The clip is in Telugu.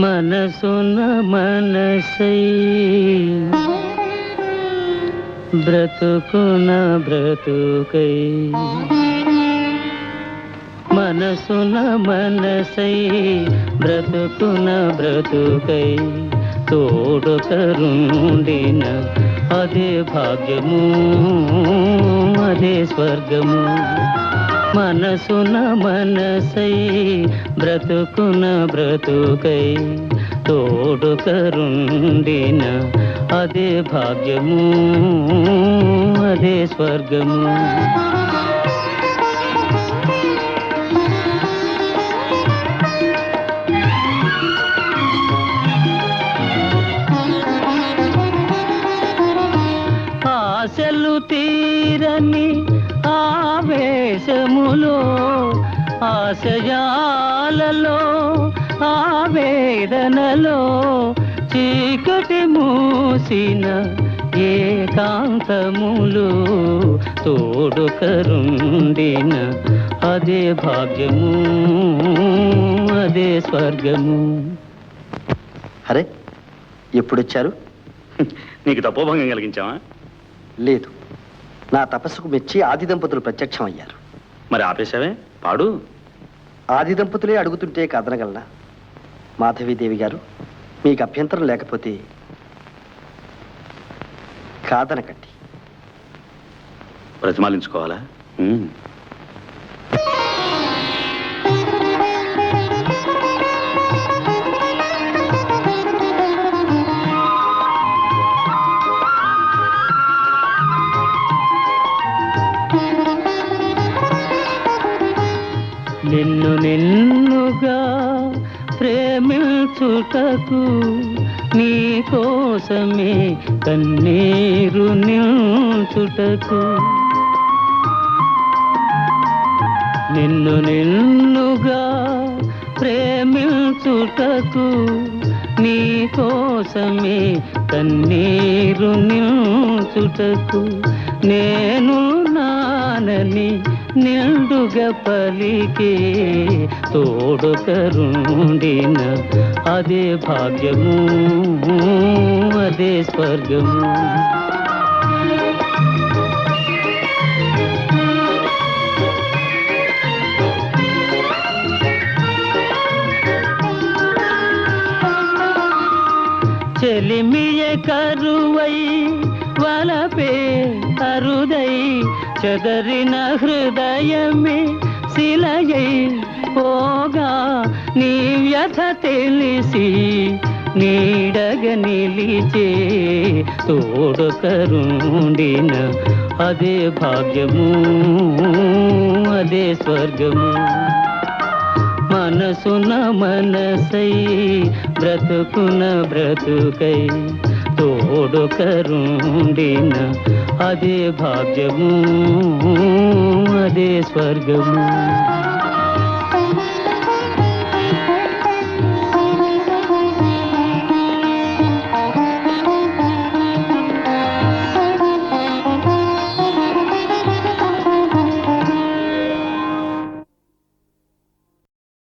మనసున మనసై బ్రతుకున బ్రతుకై మనసున మనసై బ్రతుకున బ్రతుకై తోడుకరుండిన అదే భాగ్యము అదే స్వర్గము మనసున మనసై బ్రతుకున బ్రతుకై తోడుకరుండిన అదే భాగ్యము అదే స్వర్గము ఆశలు తీరని ఆవేశములో ఆశయాలలో ఆవేదనలో చీకటి మూసిన ఏకాంతములు తోడుకరుండిన అదే భాగ్యము అదే స్వర్గము. అరే ఎప్పుడొచ్చారు? నీకు తపోభంగం కలిగించావా? లేదు, నా తపస్సుకు మెచ్చి ఆది దంపతులు ప్రత్యక్షం అయ్యారు. మరి ఆపేశావే? పాడు. ఆది దంపతులే అడుగుతుంటే కాదనగలనా? మాధవీదేవి గారు, మీకు అభ్యంతరం లేకపోతే కాదనకండి. ప్రతిమాలించుకోవాలా? నిన్ను నిన్నుగా ప్రేమించుటకు నీ కోసమే కన్నీరు నిల్చుటకు నిన్ను నిన్నుగా ప్రేమించుటకు నీ కోసమే కన్నీరు నిల్చుటకు నేను నానని నిండుగా పలికే తోడుకరుండిన అదే భాగ్యము అదే స్వర్గము. చెలిమియ కరువై వలపే అరుదై చెదరిన హృదయమే శిలయై పోగా నీ వ్యథ తెలిసి నీడగ నిలిచే తోడుకరుండిన అదే భాగ్యము అదే స్వర్గము. మనసున మనసై బ్రతుకున బ్రతుకై తోడుకరుండిన అదే భాగ్యము అదే స్వర్గము.